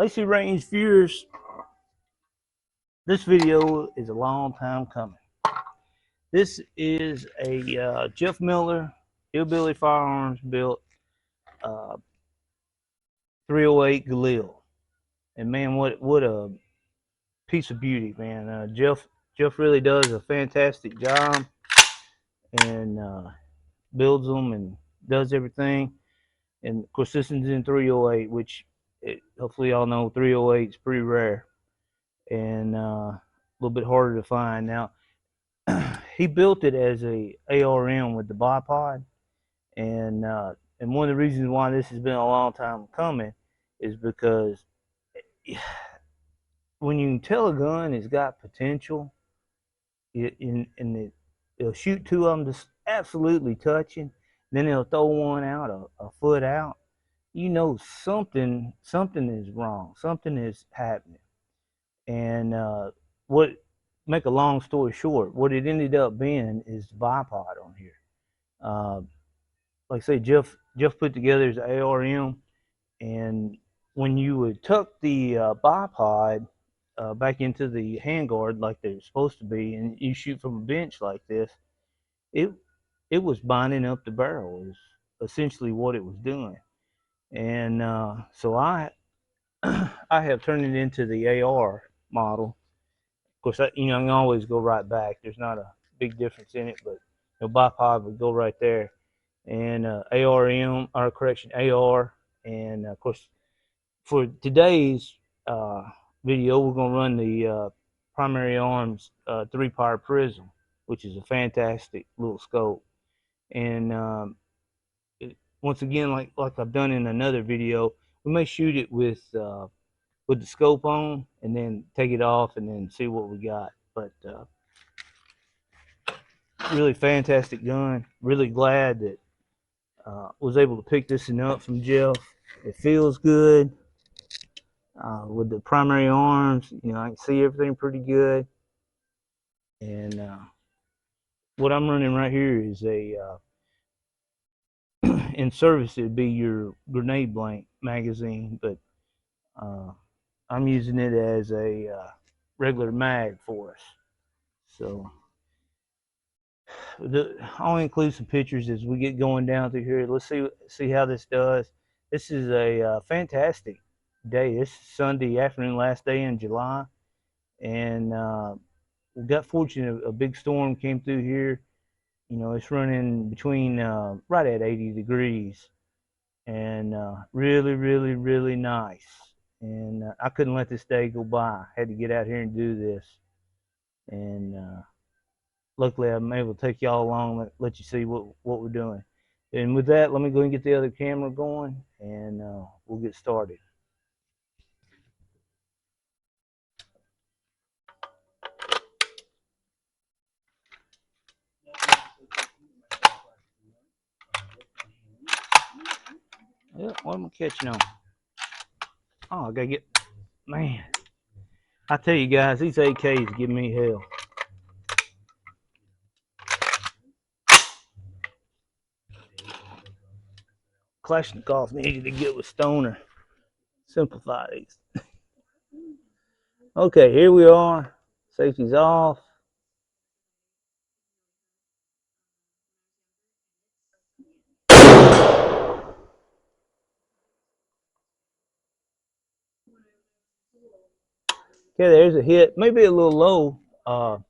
Lacy Range viewers, this video is a long time coming. This is a Jeff Miller Hillbilly Firearms built 308 Galil, and man, what a piece of beauty, man. Jeff really does a fantastic job, and builds them and does everything. And of course, this is in 308, which hopefully y'all know 308 is pretty rare and a little bit harder to find. Now, he built it as a ARM with the bipod, and one of the reasons why this has been a long time coming is because when you can tell a gun has got potential, it'll shoot two of them just absolutely touching, then they'll throw one out a foot out. You know something is wrong, something is happening. And what make a long story short, what it ended up being is the bipod on here. Like I say, Jeff put together his ARM, and when you would tuck the bipod back into the handguard like they're supposed to be, and you shoot from a bench like this, it was binding up the barrel, is essentially what it was doing. And so I have turned it into the AR model. Of course, I can always go right back. There's not a big difference in it, but bipod would go right there. And ARM, or correction, AR. And of course, for today's video, we're going to run the Primary Arms 3-power Prism, which is a fantastic little scope. And once again, like I've done in another video, we may shoot it with the scope on and then take it off and then see what we got. But really fantastic gun. Really glad that was able to pick this one up from Jeff. It feels good with the Primary Arms. I can see everything pretty good. And what I'm running right here is a in service it'd be your grenade blank magazine, but I'm using it as a regular mag for us. So I'll include some pictures as we get going down through here. Let's see how this does. This is a fantastic day. This is Sunday afternoon, last day in July, and we got fortunate. A big storm came through here. It's running between right at 80 degrees, and really nice. And I couldn't let this day go by. I had to get out here and do this. And luckily, I'm able to take y'all along, let you see what we're doing. And with that, let me go and get the other camera going, and we'll get started. Yeah, what am I catching on? Oh, I gotta get, man. I tell you guys, these AKs give me hell. Kalashnikov needed to get with Stoner. Simplify these. Okay, here we are. Safety's off. Okay, there's a hit. Maybe a little low, but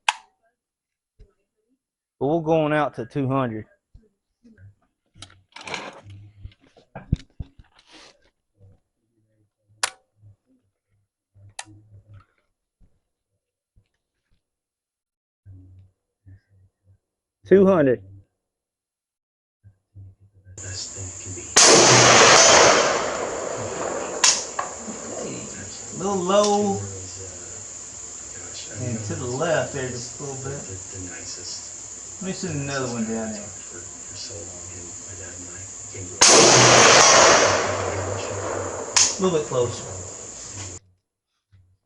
we're going out to 200. $200. Best thing can be. Okay. A little low. And to the left there just a little bit. The nicest. Let me send another one down there. For so long, and my dad and I came to a little bit closer.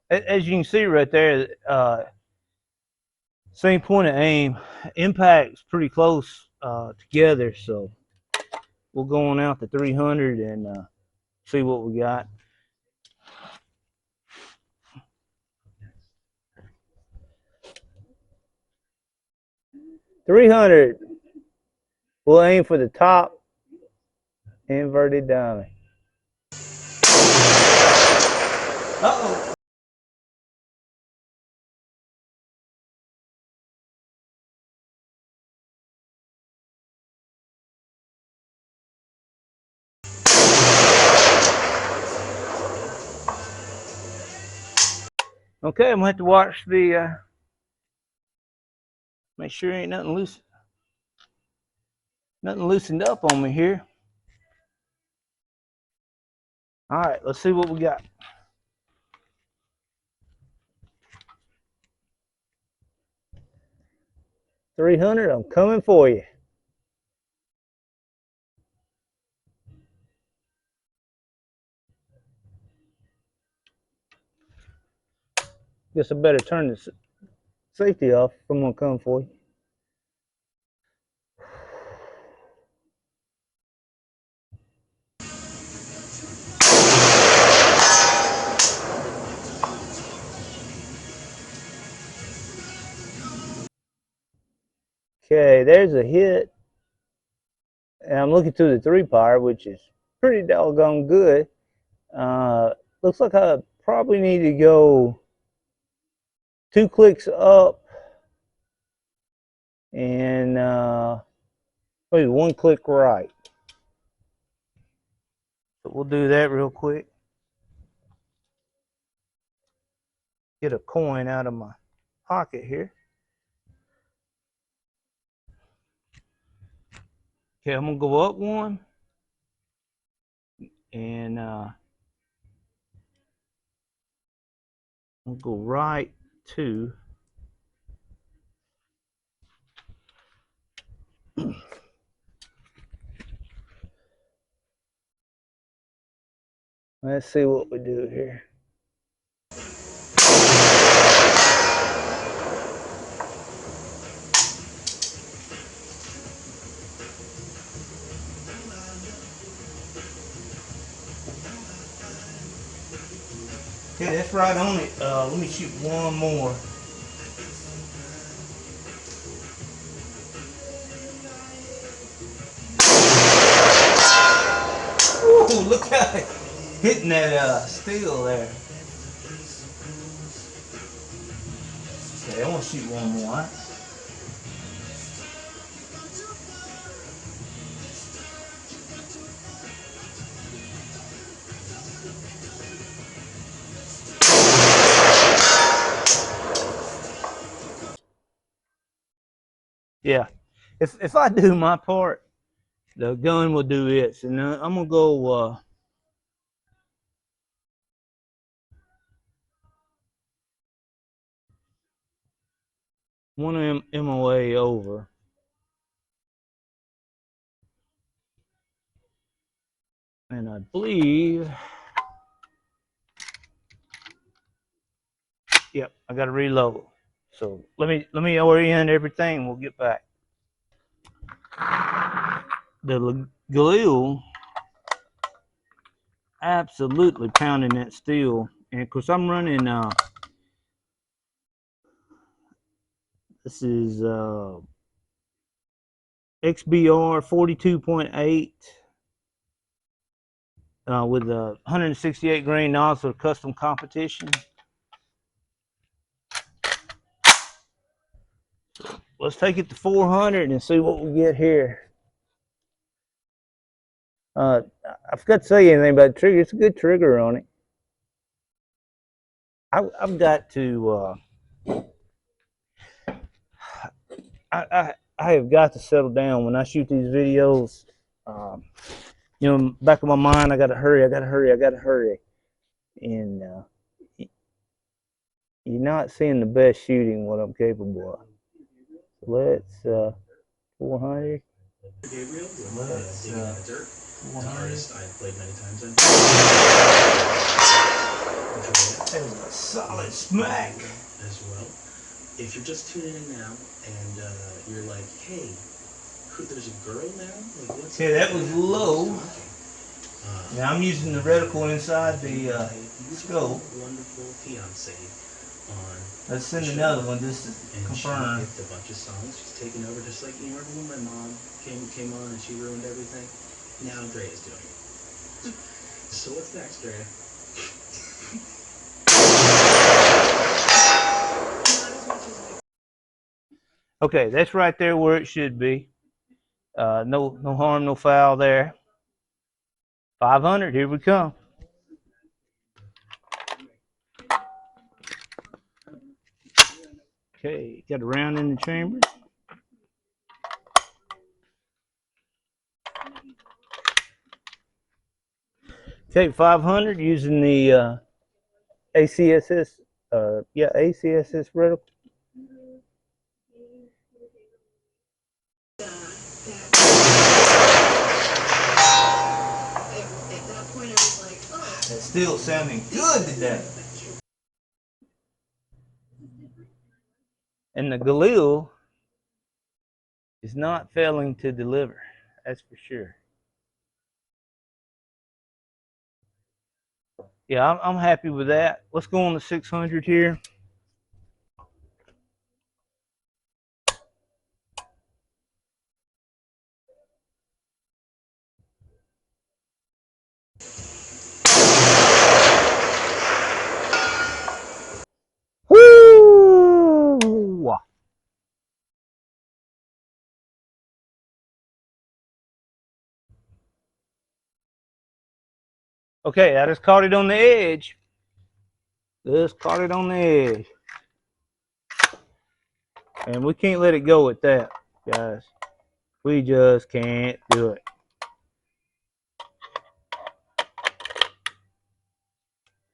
As you can see right there, same point of aim. Impact's pretty close together, so we'll go on out to 300 and see what we got. 300. We'll aim for the top inverted diamond. Uh-oh. Okay, I'm gonna have to watch the make sure ain't nothing loose, nothing loosened up on me here. All right, let's see what we got. $300. I'm coming for you. Guess I better turn the safety off if I'm gonna come for you. Okay, there's a hit. And I'm looking through the 3-power, which is pretty doggone good. Looks like I probably need to go 2 clicks up and maybe 1 click right. So we'll do that real quick. Get a coin out of my pocket here. Okay, I'm gonna go up 1 and I'll go right 2. Let's see what we do here. Okay, that's right on it. Let me shoot 1 more. Ooh, look how it hitting that steel there. Okay, I want to shoot 1 more. Right? Yeah, if I do my part, the gun will do its, and I'm gonna go one MOA over, and I believe, yep, I got to reload. So let me orient everything. We'll get back. The Galil absolutely pounding that steel, and of course I'm running. This is XBR 42.8 with a 168 grain nozzle custom competition. Let's take it to 400 and see what we get here. I forgot to say anything about the trigger. It's a good trigger on it. I've got to. I have got to settle down when I shoot these videos. You know, back of my mind, I got to hurry. I got to hurry. I got to hurry. And you're not seeing the best shooting what I'm capable of. Let's 400. Gabriel, let's dig in the dirt. An artist I've played many times in. That was a solid smack. As well. If you're just tuning in now and you're like, hey, there's a girl now? Like, what's okay, that was low. Now I'm using the reticle inside the scope. Wonderful fiance on. Let's send another one just to And confirm. she picked a bunch of songs. She's taking over, just like you remember when my mom came on and she ruined everything. Now Drea's doing it. So what's next, Drea? Okay, that's right there where it should be. No harm, no foul there. 500, here we come. Okay, got a round in the chamber. Okay, 500 using the ACSS, ACSS reticle. It's still sounding good today. And the Galil is not failing to deliver. That's for sure. Yeah, I'm happy with that. Let's go on to 600 here. Woo! Okay, I just caught it on the edge. Just caught it on the edge. And we can't let it go at that, guys. We just can't do it.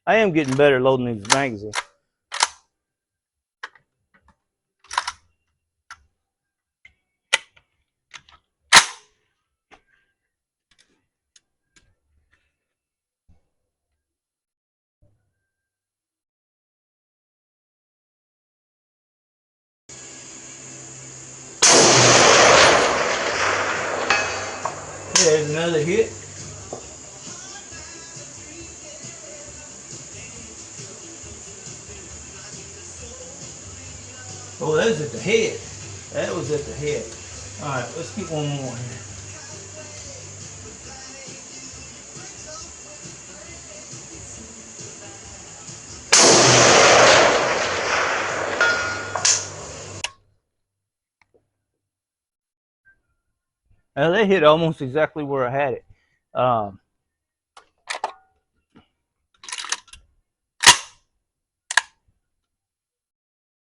I am getting better loading these magazines. There's another hit. Oh, that was at the head. That was at the head. All right, let's get one more here. That hit almost exactly where I had it. Let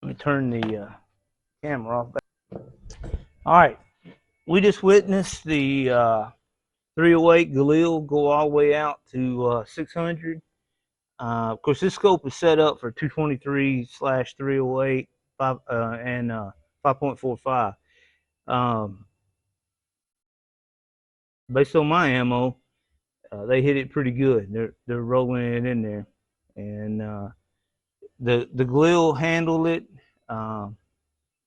me turn the camera off. All right, we just witnessed the 308 Galil go all the way out to 600. Of course, this scope is set up for 223/308 and 5.45. Based on my ammo, they hit it pretty good. They're rolling it in there, and the Galil handled it.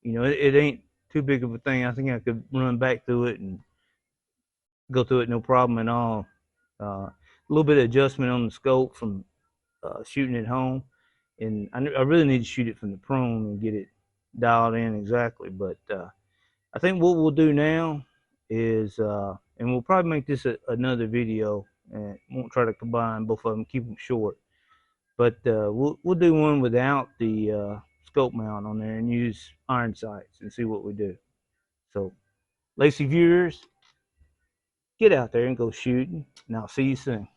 It ain't too big of a thing. I think I could run back through it and go through it no problem at all. A little bit of adjustment on the scope from shooting it home, and I really need to shoot it from the prone and get it dialed in exactly. But I think what we'll do now is, and we'll probably make this another video, and won't try to combine both of them, keep them short. But we'll do one without the scope mount on there and use iron sights and see what we do. So, Lacy viewers, get out there and go shooting, and I'll see you soon.